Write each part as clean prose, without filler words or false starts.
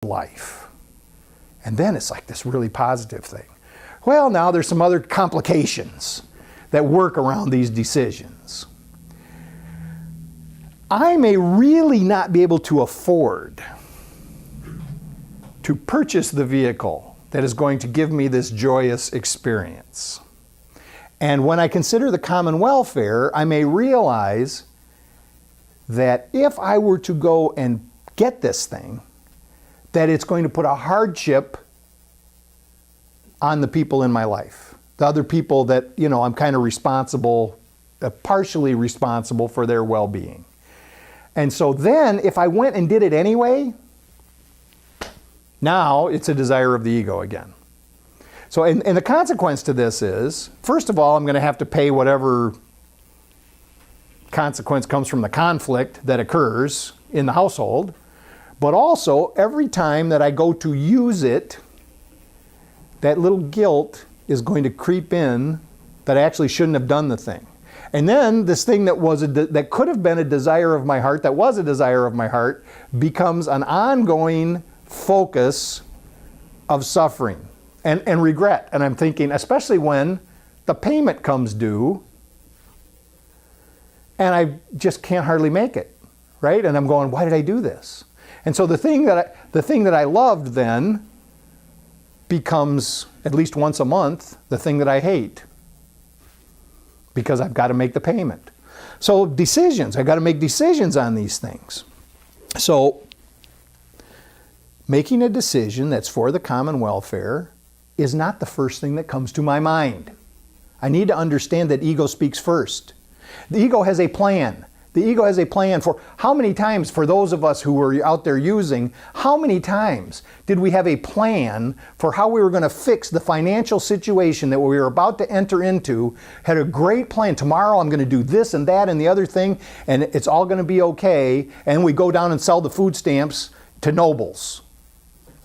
life. And then it's like this really positive thing. Well, now there's some other complications that work around these decisions. I may really not be able to afford to purchase the vehicle that is going to give me this joyous experience. And when I consider the common welfare, I may realize that if I were to go and get this thing, that it's going to put a hardship on the people in my life. The other people that, I'm kind of responsible, partially responsible for their well-being. And so then, if I went and did it anyway, now it's a desire of the ego again. So, and the consequence to this is, first of all, I'm going to have to pay whatever consequence comes from the conflict that occurs in the household. But also, every time that I go to use it, that little guilt is going to creep in that I actually shouldn't have done the thing. And then this thing that could have been a desire of my heart, that was a desire of my heart, becomes an ongoing focus of suffering and regret. And I'm thinking, especially when the payment comes due and I just can't hardly make it, right? And I'm going, why did I do this? And so the thing that I loved then becomes, at least once a month, the thing that I hate, because I've got to make the payment. So decisions, I've got to make decisions on these things. So making a decision that's for the common welfare is not the first thing that comes to my mind. I need to understand that ego speaks first. The ego has a plan. The ego has a plan for how many times, for those of us who were out there using, how many times did we have a plan for how we were going to fix the financial situation that we were about to enter into, had a great plan. Tomorrow I'm going to do this and that and the other thing, and it's all going to be okay, and we go down and sell the food stamps to Nobles.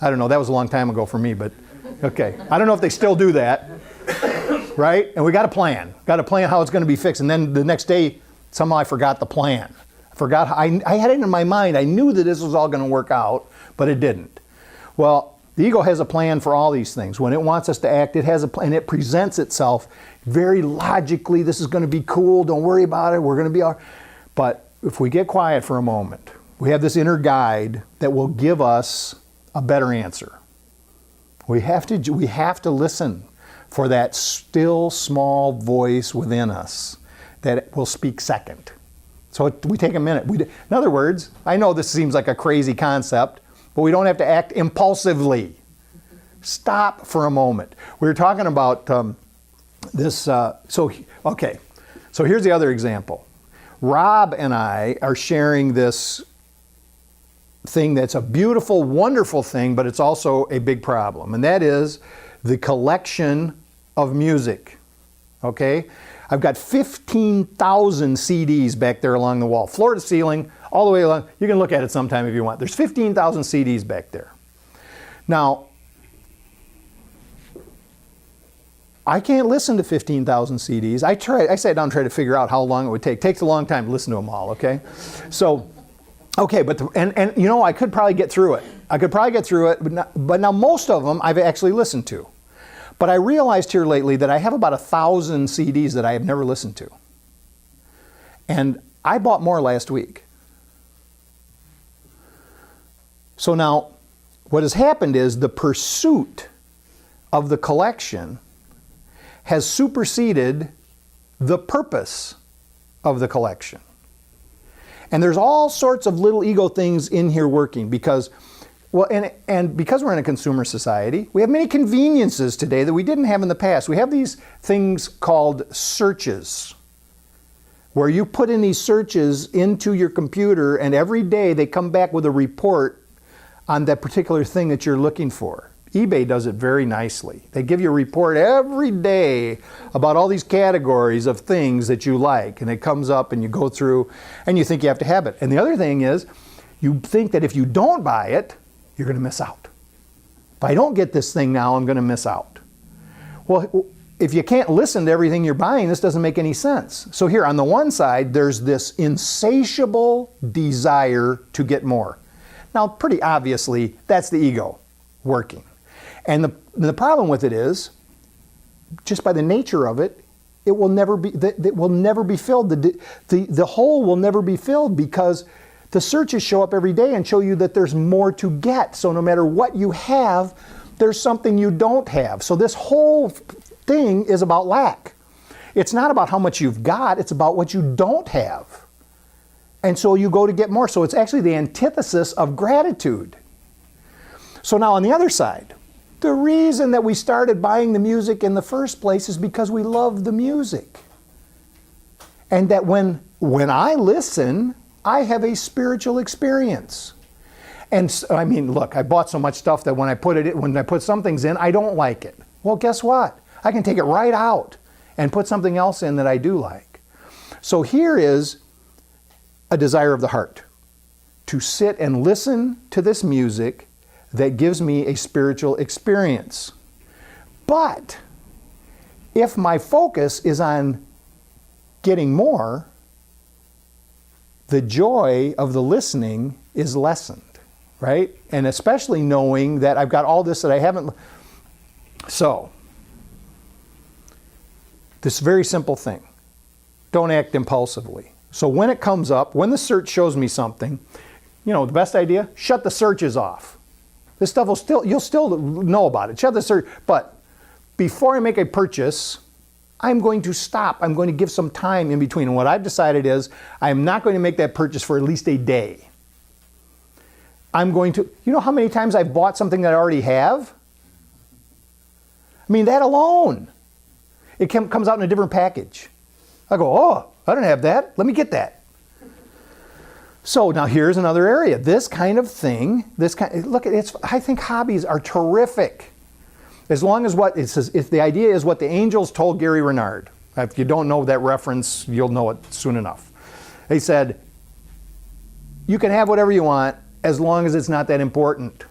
I don't know, that was a long time ago for me, but okay. I don't know if they still do that, right? And we got a plan how it's going to be fixed, and then the next day, somehow I forgot the plan. I had it in my mind. I knew that this was all going to work out, but it didn't. Well, the ego has a plan for all these things. When it wants us to act, it has a plan. It presents itself very logically. This is going to be cool. Don't worry about it. We're going to be all right. But if we get quiet for a moment, we have this inner guide that will give us a better answer. We have to listen for that still small voice within us that will speak second. So we take a minute. In other words, I know this seems like a crazy concept, but we don't have to act impulsively. Stop for a moment. We were talking about this, so here's the other example. Rob and I are sharing this thing that's a beautiful, wonderful thing, but it's also a big problem, and that is the collection of music, okay? I've got 15,000 CDs back there along the wall, floor to ceiling, all the way along. You can look at it sometime if you want. There's 15,000 CDs back there. Now, I can't listen to 15,000 CDs. I sat down and tried to figure out how long it would take. It takes a long time to listen to them all, okay? So, okay, but I could probably get through it. But now most of them I've actually listened to. But I realized here lately that I have about 1,000 CDs that I have never listened to. And I bought more last week. So now, what has happened is the pursuit of the collection has superseded the purpose of the collection. And there's all sorts of little ego things in here working because because we're in a consumer society, we have many conveniences today that we didn't have in the past. We have these things called searches, where you put in these searches into your computer and every day they come back with a report on that particular thing that you're looking for. eBay does it very nicely. They give you a report every day about all these categories of things that you like, and it comes up and you go through and you think you have to have it. And the other thing is, you think that if you don't buy it, you're going to miss out. If I don't get this thing now, I'm going to miss out. Well, if you can't listen to everything you're buying, this doesn't make any sense. So here, on the one side, there's this insatiable desire to get more. Now, pretty obviously, that's the ego working. And the problem with it is, just by the nature of it, it will never be filled. The hole will never be filled because the searches show up every day and show you that there's more to get. So no matter what you have, there's something you don't have. So this whole thing is about lack. It's not about how much you've got, it's about what you don't have. And so you go to get more. So it's actually the antithesis of gratitude. So now on the other side, the reason that we started buying the music in the first place is because we love the music. And that when I listen, I have a spiritual experience. And I mean, look, I bought so much stuff that when I put some things in, I don't like it. Well, guess what? I can take it right out and put something else in that I do like. So here is a desire of the heart, to sit and listen to this music that gives me a spiritual experience. But if my focus is on getting more, the joy of the listening is lessened, right? And especially knowing that I've got all this that I haven't. So, this very simple thing. Don't act impulsively. So when it comes up, when the search shows me something, the best idea, shut the searches off. This stuff you'll still know about it. Shut the search. But before I make a purchase, I'm going to stop. I'm going to give some time in between. And what I've decided is I'm not going to make that purchase for at least a day. I'm going to, you know how many times I've bought something that I already have? I mean, that alone. It comes out in a different package. I go, oh, I don't have that. Let me get that. So now here's another area. This kind of thing, I think hobbies are terrific. As long as if the idea is what the angels told Gary Renard. If you don't know that reference, you'll know it soon enough. They said, you can have whatever you want as long as it's not that important.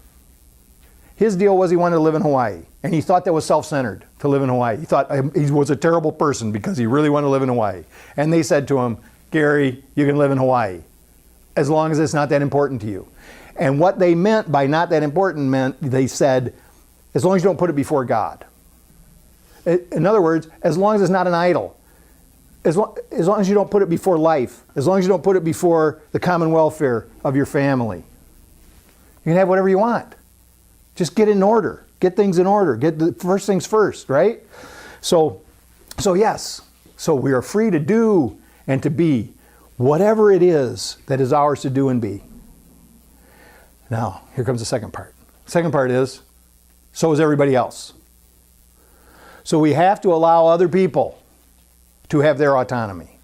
His deal was he wanted to live in Hawaii, and he thought that was self-centered to live in Hawaii. He thought he was a terrible person because he really wanted to live in Hawaii. And they said to him, Gary, you can live in Hawaii as long as it's not that important to you. And what they meant by not that important meant, they said, as long as you don't put it before God. In other words, as long as it's not an idol. As long as you don't put it before life. As long as you don't put it before the common welfare of your family. You can have whatever you want. Just get in order. Get things in order. Get the first things first, right? So yes. So we are free to do and to be whatever it is that is ours to do and be. Now, here comes the second part. The second part is, so is everybody else. So we have to allow other people to have their autonomy.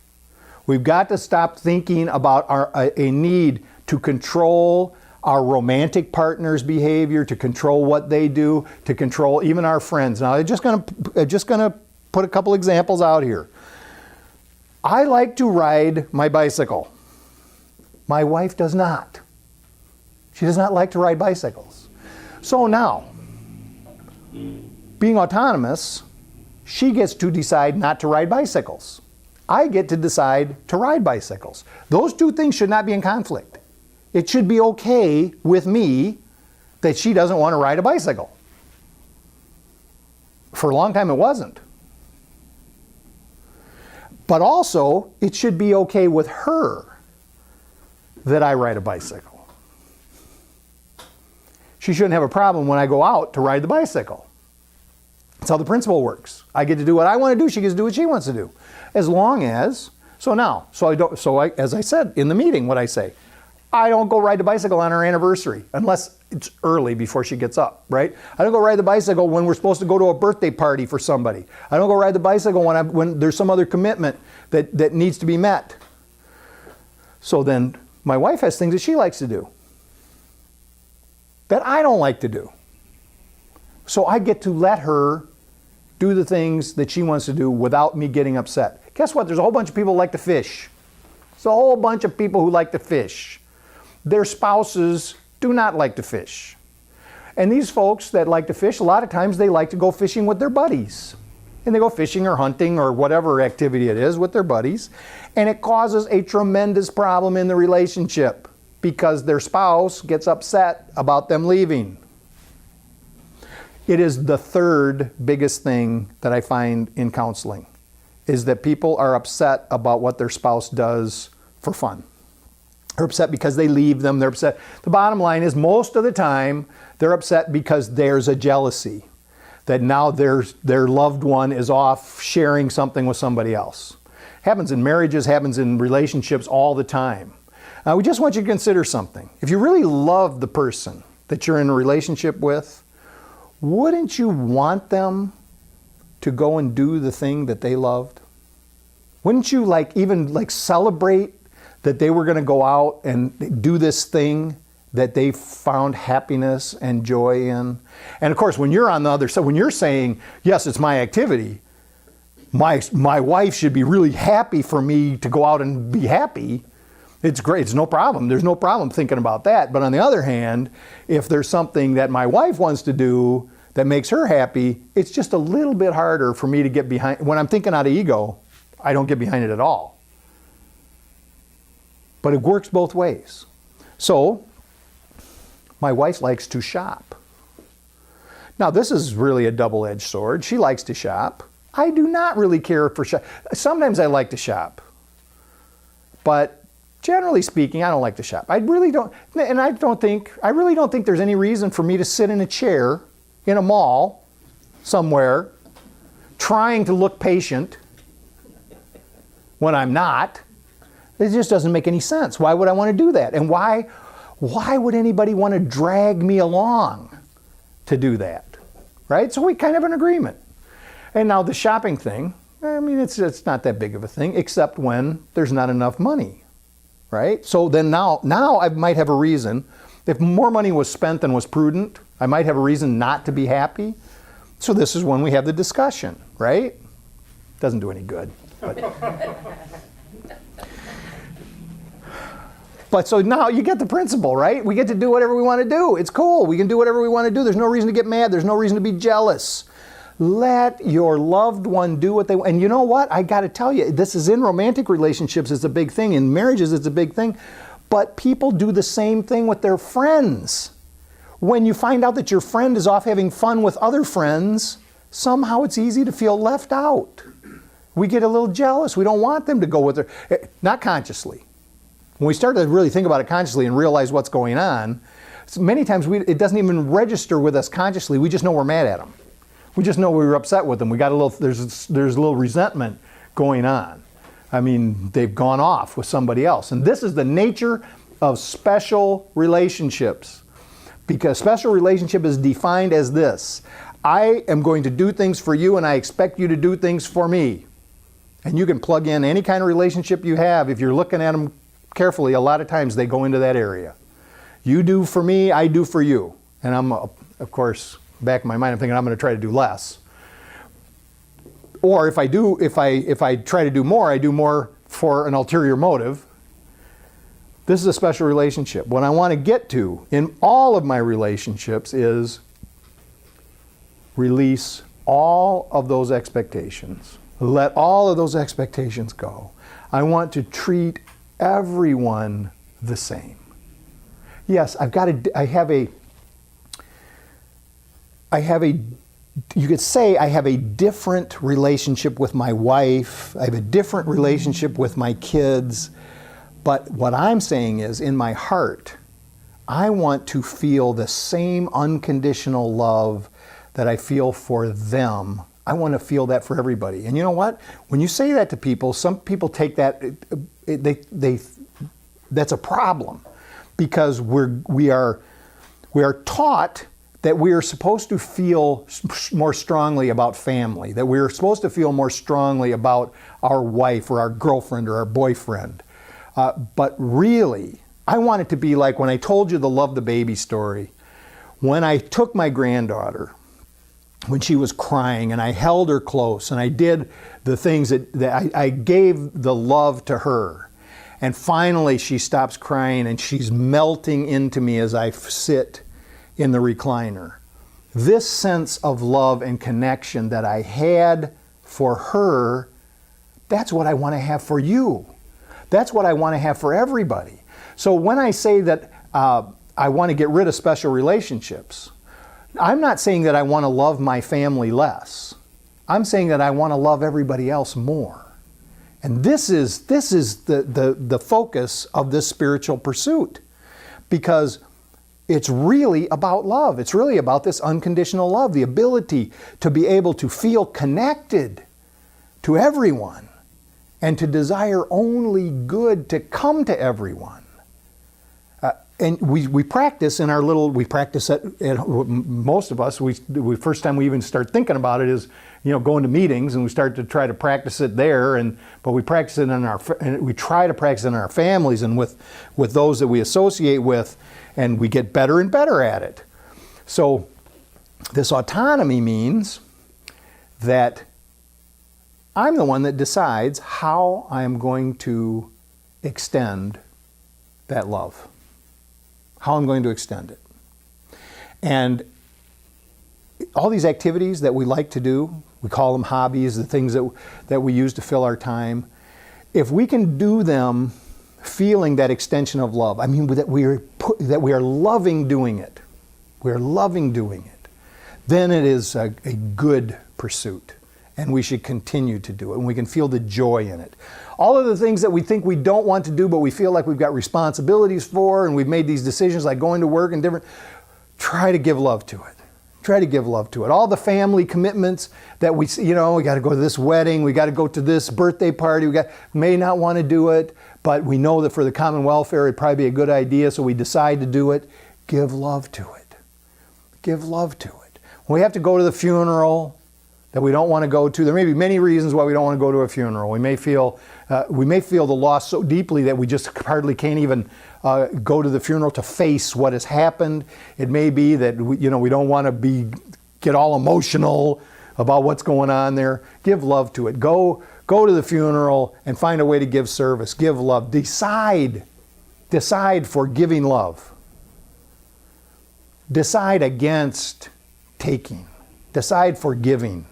We've got to stop thinking about a need to control our romantic partner's behavior, to control what they do, to control even our friends. Now, I'm just going to put a couple examples out here. I like to ride my bicycle. My wife does not. She does not like to ride bicycles. So now, being autonomous, she gets to decide not to ride bicycles. I get to decide to ride bicycles. Those two things should not be in conflict. It should be okay with me that she doesn't want to ride a bicycle. For a long time it wasn't. But also, it should be okay with her that I ride a bicycle. She shouldn't have a problem when I go out to ride the bicycle. That's how the principle works. I get to do what I want to do, she gets to do what she wants to do. As long as, as I said in the meeting, what I say, I don't go ride the bicycle on our anniversary, unless it's early before she gets up, right? I don't go ride the bicycle when we're supposed to go to a birthday party for somebody. I don't go ride the bicycle when there's some other commitment that needs to be met. So then my wife has things that she likes to do that I don't like to do. So I get to let her do the things that she wants to do without me getting upset. Guess what? There's a whole bunch of people who like to fish. There's a whole bunch of people who like to fish. Their spouses do not like to fish. And these folks that like to fish, a lot of times they like to go fishing with their buddies. And they go fishing or hunting or whatever activity it is with their buddies. And it causes a tremendous problem in the relationship. because their spouse gets upset about them leaving. It is the third biggest thing that I find in counseling, is that people are upset about what their spouse does for fun. They're upset because they leave them. They're upset. The bottom line is most of the time they're upset because there's a jealousy that now their loved one is off sharing something with somebody else. Happens in marriages, happens in relationships all the time. We just want you to consider something. If you really love the person that you're in a relationship with, wouldn't you want them to go and do the thing that they loved? Wouldn't you even celebrate that they were going to go out and do this thing that they found happiness and joy in? And of course, when you're on the other side, when you're saying, yes, it's my activity, my wife should be really happy for me to go out and be happy, it's great. It's no problem. There's no problem thinking about that. But on the other hand, if there's something that my wife wants to do that makes her happy, it's just a little bit harder for me to get behind. When I'm thinking out of ego, I don't get behind it at all. But it works both ways. So, my wife likes to shop. Now, this is really a double-edged sword. She likes to shop. I do not really care for shop. Sometimes I like to shop. But generally speaking, I don't like to shop. I really don't, and I really don't think there's any reason for me to sit in a chair in a mall somewhere trying to look patient when I'm not. It just doesn't make any sense. Why would I want to do that? And why would anybody want to drag me along to do that? Right? So we kind of have an agreement. And now the shopping thing, I mean, it's not that big of a thing, except when there's not enough money. Right? So then now I might have a reason. If more money was spent than was prudent, I might have a reason not to be happy. So this is when we have the discussion, right? Doesn't do any good. But so now you get the principle, right? We get to do whatever we want to do. It's cool. We can do whatever we want to do. There's no reason to get mad. There's no reason to be jealous. Let your loved one do what they want. And you know what? I got to tell you, this is in romantic relationships, it's a big thing. In marriages, it's a big thing. But people do the same thing with their friends. When you find out that your friend is off having fun with other friends, somehow it's easy to feel left out. We get a little jealous. We don't want them to go with their, not consciously. When we start to really think about it consciously and realize what's going on, many times it doesn't even register with us consciously. We just know we're mad at them. We just know we were upset with them. We got there's a little resentment going on. I mean, they've gone off with somebody else. And this is the nature of special relationships. Because special relationship is defined as this: I am going to do things for you and I expect you to do things for me. And you can plug in any kind of relationship you have. If you're looking at them carefully, a lot of times they go into that area. You do for me, I do for you. And I'm, of course, back in my mind, I'm thinking I'm going to try to do less. Or if I try to do more, I do more for an ulterior motive. This is a special relationship. What I want to get to in all of my relationships is release all of those expectations. Let all of those expectations go. I want to treat everyone the same. Yes, I have a, you could say I have a different relationship with my wife. I have a different relationship with my kids. But what I'm saying is, in my heart, I want to feel the same unconditional love that I feel for them. I want to feel that for everybody. And you know what? When you say that to people, some people take that, that's a problem. Because we are taught that we are supposed to feel more strongly about family, that we are supposed to feel more strongly about our wife or our girlfriend or our boyfriend. But really, I want it to be like when I told you the Love the Baby story. When I took my granddaughter, when she was crying, and I held her close, and I did the things that I gave the love to her. And finally she stops crying and she's melting into me as I sit in the recliner. This sense of love and connection that I had for her, that's what I want to have for you. That's what I want to have for everybody. So when I say that I want to get rid of special relationships, I'm not saying that I want to love my family less. I'm saying that I want to love everybody else more. And this is the focus of this spiritual pursuit, because it's really about love. It's really about this unconditional love, the ability to be able to feel connected to everyone and to desire only good to come to everyone. And we practice in our little, we practice at most of us, we first time we even start thinking about it is, going to meetings, and we start to try to practice it there, but we practice it we try to practice it in our families and with those that we associate with, and we get better and better at it. So this autonomy means that I'm the one that decides how I'm going to extend that love. How I'm going to extend it. And all these activities that we like to do, we call them hobbies, the things that we use to fill our time, if we can do them feeling that extension of love, I mean that we are loving doing it, we're loving doing it, then it is a good pursuit. And we should continue to do it, and we can feel the joy in it. All of the things that we think we don't want to do, but we feel like we've got responsibilities for, and we've made these decisions like going to work and different, try to give love to it. Try to give love to it. All the family commitments that we got to go to this wedding, we got to go to this birthday party, we may not want to do it, but we know that for the common welfare it'd probably be a good idea, so we decide to do it. Give love to it. Give love to it. When we have to go to the funeral that we don't want to go to, there may be many reasons why we don't want to go to a funeral. We may feel the loss so deeply that we just hardly can't even go to the funeral to face what has happened. It may be that we don't want to get all emotional about what's going on there. Give love to it. Go to the funeral and find a way to give service. Give love. Decide for giving love. Decide against taking. Decide for giving.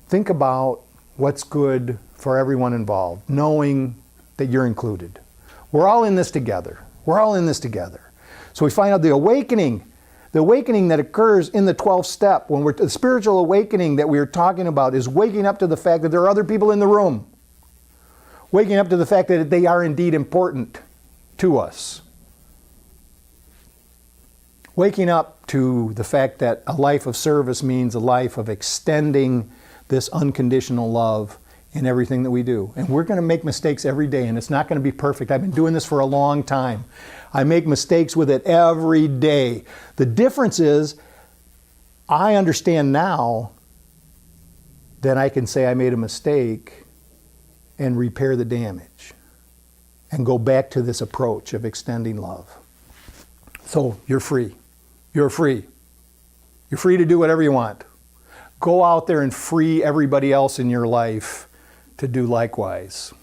Think about what's good for everyone involved, knowing that you're included. We're all in this together. We're all in this together. So we find out the awakening that occurs in the 12th step, the spiritual awakening that we're talking about is waking up to the fact that there are other people in the room. Waking up to the fact that they are indeed important to us. Waking up to the fact that a life of service means a life of extending this unconditional love in everything that we do. And we're going to make mistakes every day, and it's not going to be perfect. I've been doing this for a long time. I make mistakes with it every day. The difference is, I understand now that I can say I made a mistake and repair the damage and go back to this approach of extending love. So you're free. You're free. You're free to do whatever you want. Go out there and free everybody else in your life to do likewise.